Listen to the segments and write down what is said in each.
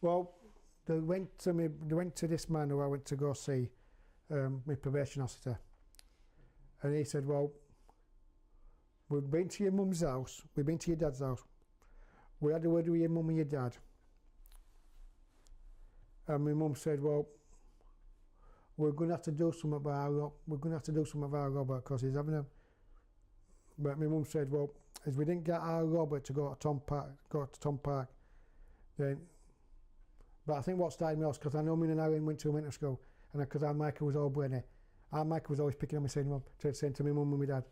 Well, they went to this man who I went to go see, my probation officer, and he said, well, we've been to your mum's house, we've been to your dad's house, we had a word with your mum and your dad, and my mum said, well, we're going to have to do something about Robert because he's having a. But my mum said, well, as we didn't get our Robert to go to Tom Park, then. But I think what started me off because I know me and Aaron went to winter school, and because our Michael was all brainy, our Michael was always picking on me saying to my mum and my dad,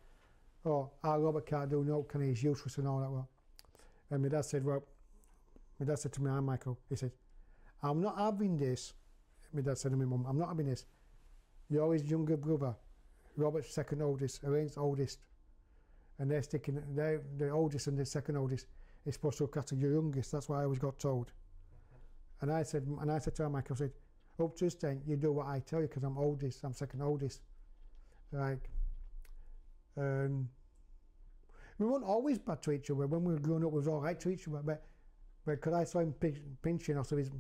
oh, our Robert can't do no, can he's useless and all that. Well, and my dad said to me, our Michael, he said, I'm not having this. My dad said to my mum, I'm not having this. You're his younger brother, Robert's second oldest, Elaine's oldest, and the oldest and the second oldest is supposed to look after your youngest. That's what I always got told. And I said to our Michael, I said, up to this then, you do what I tell you because I'm oldest, I'm second oldest. Like, we weren't always bad to each other. When we were growing up, we was all right to each other. But because I saw him pinching, also his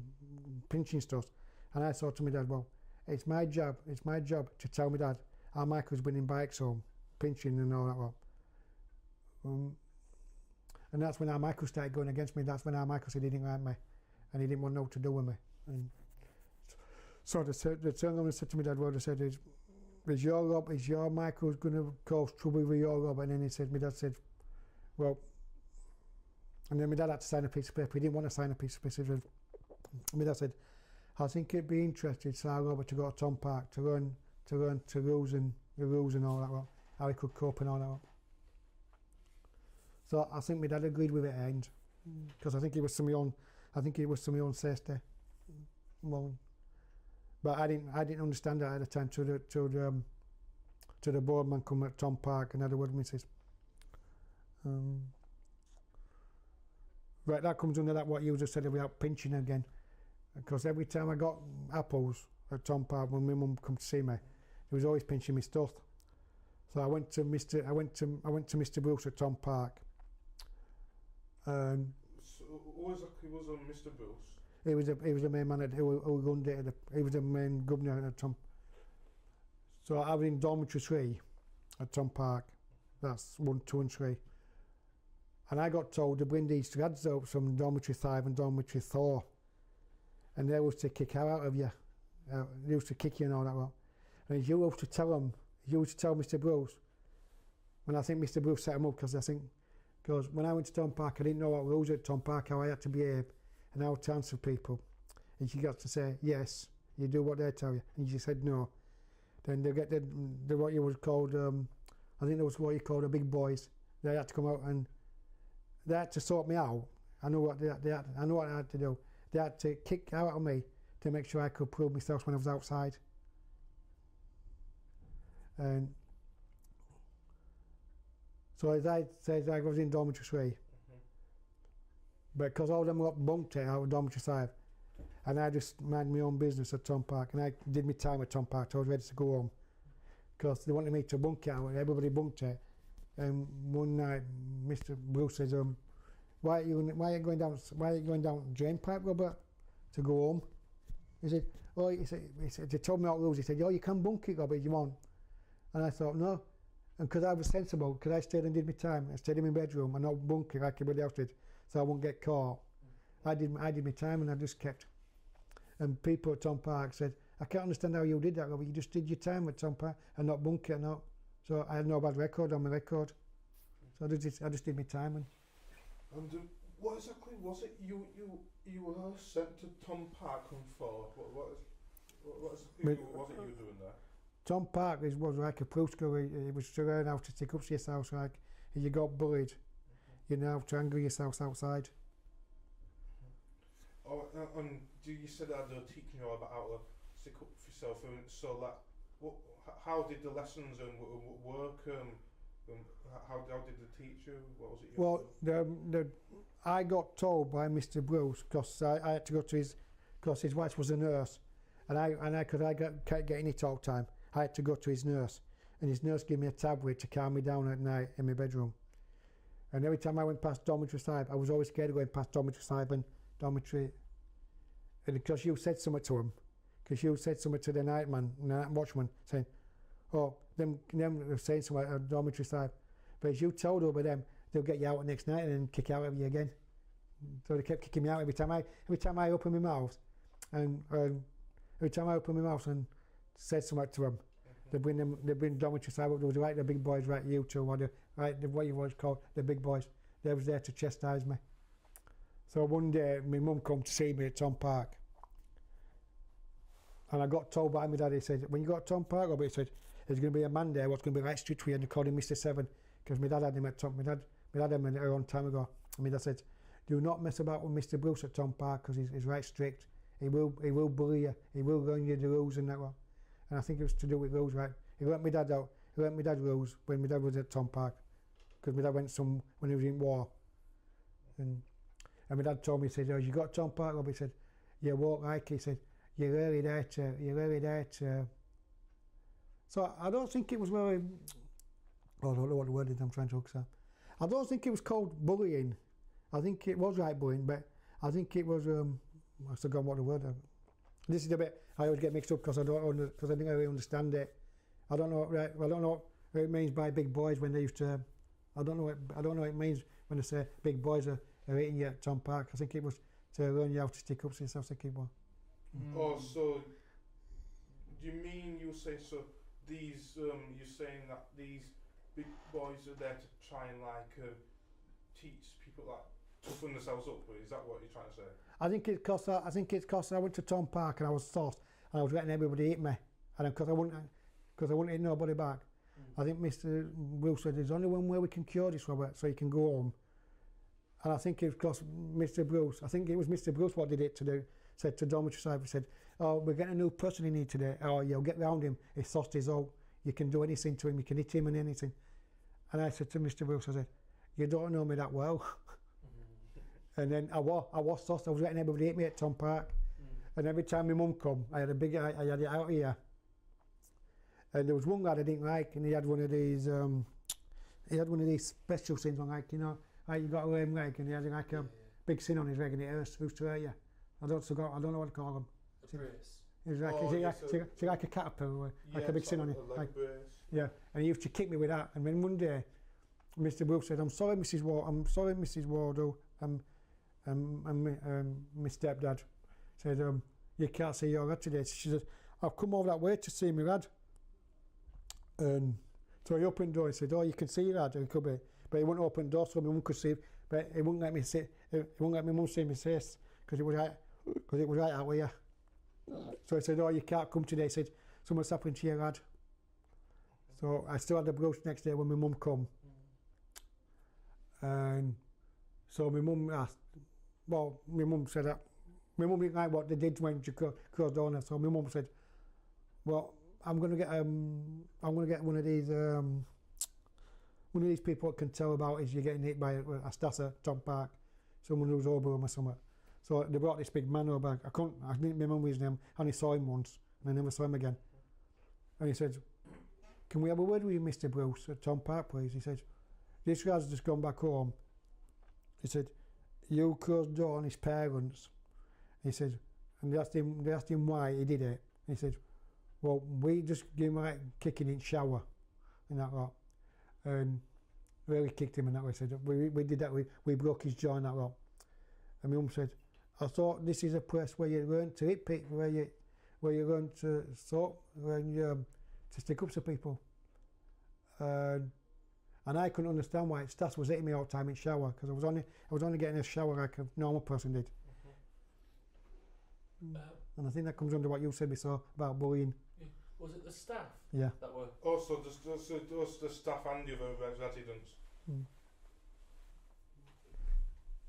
pinching stuff, and I said to my dad, well, it's my job to tell my dad how Michael's bringing bikes home, pinching and all that. Well, and that's when our Michael started going against me. That's when our Michael said he didn't like me, and he didn't want to know what to do with me. And so the turn said to my dad, well, they said, is your Michael's going to cause trouble with your Rob? And then my dad said, well, and then my dad had to sign a piece of paper. He didn't want to sign a piece of paper. My dad said, I think it'd be interesting for our Robert to go to Tom Park to learn the rules and all that, well, how he could cope and all that. Well. So I think my dad agreed with it at the end, because I think it was to my own safety. Well, but I didn't understand that at the time till the boardman come at Tom Park and had a word with me. Right, that comes under that what you just said about pinching again, because every time I got apples at Tom Park when my mum come to see me, he was always pinching me stuff. So I went to Mr. Bruce at Tom Park. So who exactly was Mr. Bruce? He was the main man who runned it. He was the main governor at Tom. So I was in dormitory 3 at Tom Park. That's 1, 2 and 3. And I got told to bring these lads up from dormitory 5 and dormitory 4. And they used to kick out of you. They used to kick you and all that. Well. And you used to tell Mr. Bruce, and I think Mr. Bruce set him up because when I went to Tom Park, I didn't know what rules at Tom Park, how I had to behave and how to answer people. And you got to say, yes, you do what they tell you. And you said no. Then they get the what you was called, I think that was what you called the big boys. They had to come out and they had to sort me out. I know what I had to do. They had to kick out of me to make sure I could prove myself when I was outside. And so as I said, I was in dormitory 3. But because all of them got bunked out of dormitory 5, and I just minded my own business at Tom Park, and I did my time at Tom Park, so I was ready to go home. Because they wanted me to bunk it out, and everybody bunked it. And one night, Mr. Bruce says, why are you going down drain pipe, Robert, to go home? He said, they told me all the rules. He said, oh, you can bunk it, Robert, if you want. And I thought, no. And because I was sensible, because I stayed and did my time, I stayed in my bedroom and not bunk it like everybody else did, so I wouldn't get caught. I did my time and I just kept. And people at Tom Park said, I can't understand how you did that, Robert. You just did your time at Tom Park and not bunk it and not. So I had no bad record on my record. So I just did my time. And what exactly was it you were sent to Tom Park for? What exactly was it you were doing there? Tom Park was like a proof school. It was to learn how to stick up to yourself. Like if you got bullied, you know how to anger yourself outside. Oh, and you said that they're teaching you about how to stick up for yourself. And so that, how did the lessons work? How did they teach you? What was it? Well, I got told by Mr. Bruce because I had to go to because his wife was a nurse, and I kept getting it all the time. I had to go to his nurse, and his nurse gave me a tablet to calm me down at night in my bedroom. And every time I went past dormitory 5, I was always scared of going past dormitory 5 and dormitory and because you said something to him, because you said something to the night watchman, saying, oh, them were saying something at dormitory side, but as you told over them, they'll get you out the next night and then kick out of you again. So they kept kicking me out every time I opened my mouth, and every time I opened my mouth and said something to them, they bring dormitory side up. There was the big boys, right, you two, what you was called, the big boys. They was there to chastise me. So one day, my mum come to see me at Tom Park, and I got told by my dad. He said, when you got to Tom Park, Robert, he said, there's going to be a man there what's going to be right strict with you, and they called him Mr. Seven, because my dad had him at Tom. My dad had him a long time ago. And my dad said, do not mess about with Mr. Bruce at Tom Park, because he's right strict. He will bully you. He will run you the rules and that one. And I think it was to do with rules, right? He let my dad out. He let my dad rules when my dad was at Tom Park, because my dad went when he was in war. And my dad told me, he said, oh, you got Tom Park, Rob? He said, you walk like, he said, you're really there to. So I don't think it was very, I don't know what the word is I'm trying to look at. I don't think it was called bullying. I think it was right bullying, but I think it was, I've forgotten what the word is. This is the bit I always get mixed up because I didn't really understand it. I don't know what it means by big boys when they used to. I don't know what it means when they say big boys are eating you at Tom Park. I think it was to learn you how to stick up to yourself. I think it was. Oh, so do you mean you say so? These you're saying that these big boys are there to try and teach people toughen themselves up. Is that what you're trying to say? I think it's because I went to Tom Park and I was soft and I was letting everybody eat me, and because I wouldn't eat nobody back. I think Mr. Bruce said there's only one way we can cure this, Robert, so you can go home. And I think it was because Mr. Bruce, I think it was Mr. Bruce what did it to do, said to dormitory side, he said, oh, we're getting a new person in here today, oh, you'll get round him, his soft is out, you can do anything to him, you can hit him and anything. And I said to Mr. Bruce, I said, you don't know me that well. And then I was soft, I was letting everybody eat me at Tom Park. And every time my mum come, I had it out here. And there was one lad I didn't like, and he had one of these special things on, like you got a lame leg, and he had a big sin on his leg, and it hurts to hurt you. I don't know what to call them. A brace. It's like a caterpillar, like a big sin on it. Yeah, and he used to kick me with that. And then one day, Mr. Brooks said, I'm sorry, Mrs. Wardle, and my stepdad said, you can't see your lad today. She said, I've come over that way to see my lad. And so he opened the door and said, oh, you can see your lad, he could be. But he wouldn't open the door so my mum could see, but he wouldn't let me see, he wouldn't let my mum see my face, because it was right out here. So he said, oh, you can't come today. He said, something's happened to your lad. So I still had the brooch next day when my mum come. And so my mum asked, well, my mum said that, my mum didn't like what they did when she closed down. So my mum said, well, I'm going to get one of these people that can tell about is you're getting hit by a Stassa Tom Park, someone who's over him or something. So they brought this big man over. I didn't remember his name. I only saw him once, and I never saw him again. And he said, "Can we have a word with you, Mr. Bruce, at Tom Park, please?" He said, "This guy's just gone back home." He said, "You closed the door on his parents." He said, and they asked him why he did it. He said, "Well, we just gave him a kicking in shower, and that lot, and really kicked him in that way." He said, "We did that. We broke his jaw and that lot." And my mum said, "I thought this is a place where you learn to hit people, where you learn to to stick up to people." And I couldn't understand why Stas was hitting me all the time in shower, because I was only getting a shower like a normal person did. And I think that comes under what you said before about bullying. Was it the staff? Yeah. That were. Also, the staff and the other residents.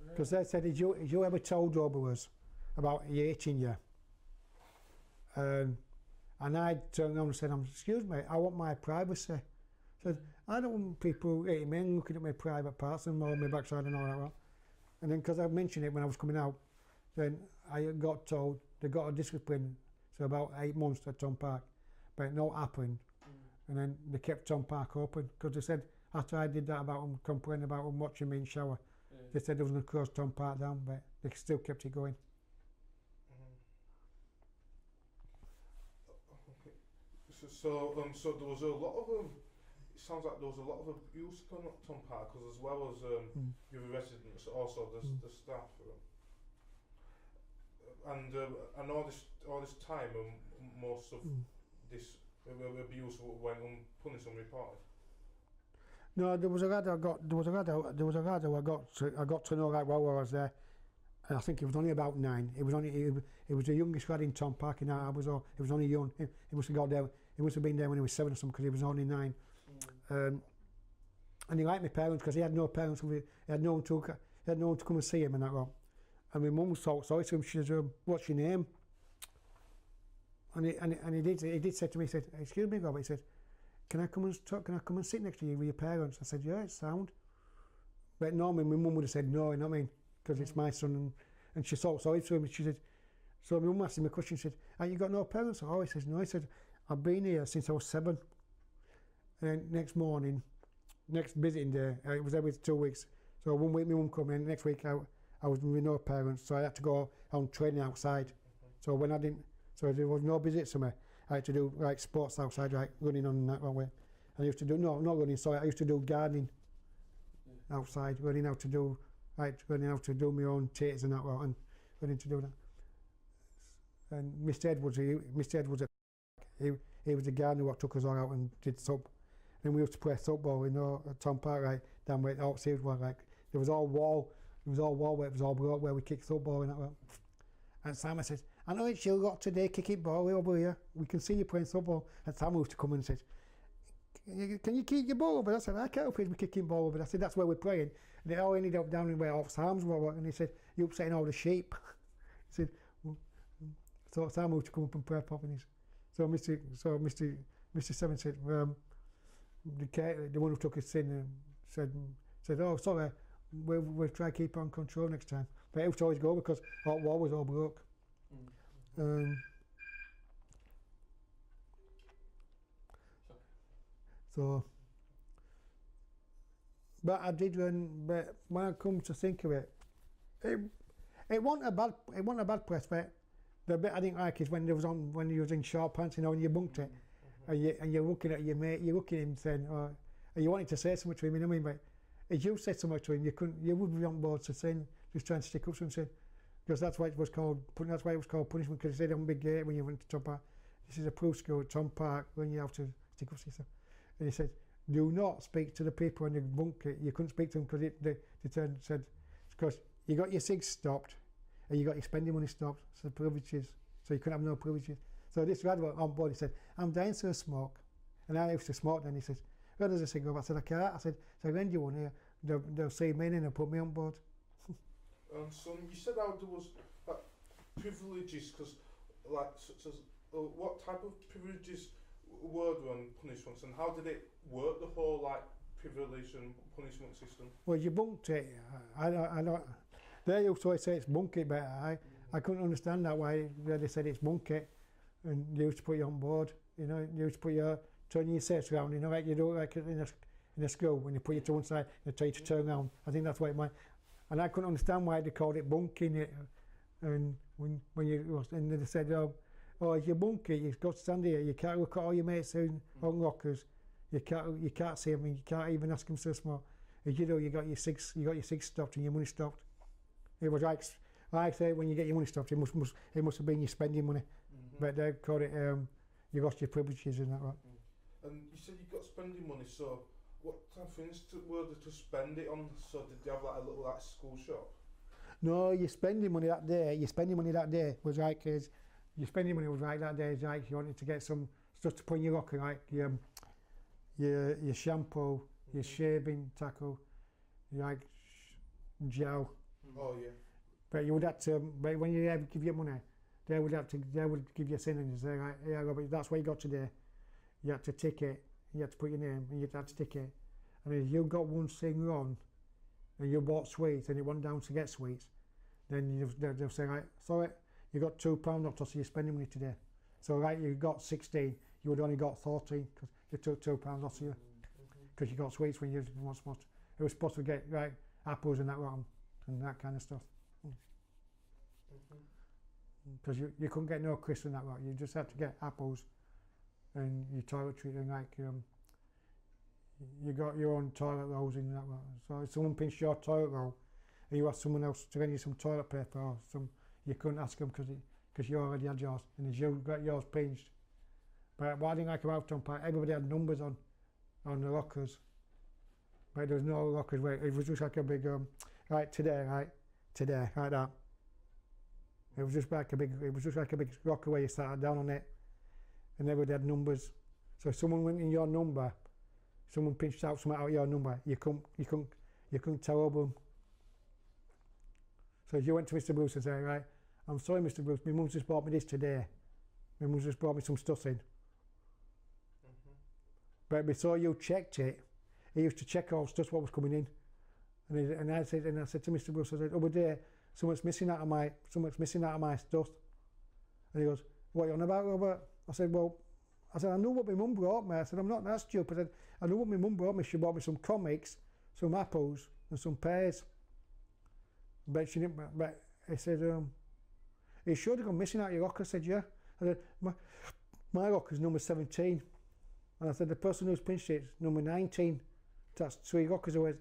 Because they said, "Did you ever told Robbers about you hitching you?" And I turned around and said, "Excuse me, I want my privacy." I said, "I don't want people hitting me and looking at my private parts and all my backside and all that." And then, because I mentioned it when I was coming out, then I got told they got a discipline, so about 8 months at Tom Park, but no happened. And then they kept Tom Park open, because they said after I did that about them, complaining about them watching me in shower, they said they was going to close Tom Park down, but they still kept it going. So there was a lot of it sounds like there was a lot of abuse going on at Tom Park, 'cause as well as the other residents, also the staff. And all this time, most of this abuse went unpunished, unreported. No, there was a lad who I got to know right while I was there. And I think he was only about 9. He was the youngest lad in Tom Park, and he was only young. He must have got there. He must have been there when he was 7 or something, because he was only 9. And he liked my parents, because he had no parents. He had no one to come and see him and that lot. And my mum was so sorry to him. She said, "What's your name?" And he did say to me, he said, "Excuse me, Robert," he said, "Can I come and sit next to you with your parents?" I said, "Yeah, it's sound." But normally my mum would have said no, you know what I mean? Because it's my son, and she thought sorry to him. And she said, so my mum asked him a question. She said, "Have you got no parents?" Oh, he says, "No." He said, "I've been here since I was 7. And next visiting day, it was every 2 weeks. So 1 week my mum come in, next week I was with no parents, so I had to go on training outside. So when I didn't, so there was no visits to me. I had to do like sports outside, like running on that one way. And I used to do not running, so I used to do gardening outside, learning how to do my own taters and that lot, and learning to do that. And Mr. Edwards, he was the gardener what took us all out and did sub. And we used to play football, at Tom Park, right down where the Oxfield was, like there was all wall where it was all broke where we kicked football and that lot. And Simon says, "I know it's your lot today, kicking ball over here. We can see you playing football." And Simon used to come and said, "Can you kick your ball over?" I said, "I can't help it, we're kicking ball over." I said, "That's where we're playing." And they all ended up down in where Ox Arms were, and he said, "You're upsetting all the sheep." He said, so Simon used to come up and play pop in his. So Mr. Seven said, the one who took us in said, "Oh, sorry, we'll try to keep on control next time." But it used to always go because hot wall was all broke. So, but I did but when I come to think of it, it wasn't a bad press, but the bit I didn't like is when you was in short pants, when you bunked it, and you're looking at your mate, you're looking at him saying, and you wanted to say something to him, you know what I mean? But if you said something to him, you wouldn't be on board to saying, just trying to stick up to him, saying, because that's why it was called punishment, because he said on Big Gate when you went to Tom Park, "This is a proof school at Tom Park when you have to stick up to yourself." And he said, "Do not speak to the people when you bunk it." You couldn't speak to them because they said, because you got your cigs stopped and you got your spending money stopped, so privileges, so you couldn't have no privileges. So this lad on board, he said, "I'm dying to smoke." And I used to smoke then. He says, "Where does a cigarette?" I said, "I can't." I said, "So I lend you one here." They'll see me in and put me on board. So you said how there was privileges, because what type of privileges were there on punishments, and how did it work, the whole privilege and punishment system? Well, you bunked it. I don't. They used to always say it's bunk it, but I couldn't understand that why they said it's bunk it, and they used to put you on board. You used to put turn your sets around. Like you do like in a school when you put you to one side, they tell you to turn around. I think that's what it might. And I couldn't understand why they called it bunking it. And when they said, "Oh, if you bunk it, you've got to stand here. You can't look at all your mates in on lockers. You can't see them. You can't even ask them to smoke. If you do, you got your cigs stopped and your money stopped." It was like I say, when you get your money stopped, it must have been your spending money. But they called it you lost your privileges and that. Right? And you said you got spending money. So what type of things were there to spend it on? So did you have a little school shop? No, your spending money that day was like your spending money was like that day is like you wanted to get some stuff to put in your locker, like your shampoo, your shaving tackle, like gel. Oh yeah. But you would have to. But when you give your money, they would give you a sin and say, "Right, yeah, Robert, that's what you got today." You had to tick it. You had to put your name, and you had to tick it. And if you got one thing wrong, and you bought sweets, and it went down to get sweets, then they'll say, "Right, sorry, you got £2 knocked off your spending money today." So you got 16, you would only got 14 because they took £2 off you because you got sweets when you weren't supposed to. It was supposed to get apples and that wrong and that kind of stuff. Because you couldn't get no crisps and that lot. You just had to get apples and your toiletry, and like you got your own toilet rolls and that. So if someone pinched your toilet roll, and you asked someone else to lend you some toilet paper or some, you couldn't ask them because you already had yours, and as you got yours pinched. But what I didn't like about Tom Park, everybody had numbers on the lockers, but there was no lockers where it was just like a big right today, like that. It was just like a big locker where you sat down on it, and everybody had numbers. So if someone went in your number, someone pinched out something out of your number, you couldn't tell them. So if you went to Mr. Bruce and said, right, I'm sorry Mr. Bruce, my mum's just bought me this today. My mum's just brought me some stuff in. But before you checked it, he used to check all stuff what was coming in. And I said to Mr. Bruce, I said, over there, something's missing out of my stuff. And he goes, what are you on about, Robert? I said, I know what my mum brought me. I said, I'm not that stupid. I said, I know what my mum brought me. She brought me some comics, some apples, and some pears. But she didn't. But he said, you sure they gone missing out of your locker? I said, yeah. I said, my locker's number 17. And I said, the person who's pinched it's number 19. That's two lockers away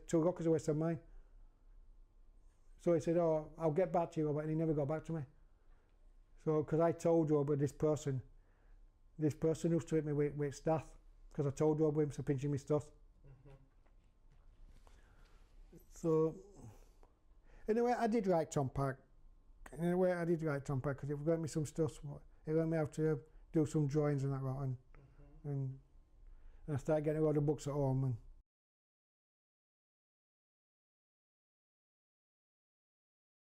from mine. So he said, oh, I'll get back to you, Robert, and he never got back to me. So, because I told Robert this person who's treated me with staff, because I told Robert him to pinching me stuff. So, anyway, I did like Tom Park. Because it got me some stuff. It learned me how to do some drawings and that, and I started getting a lot of books at home,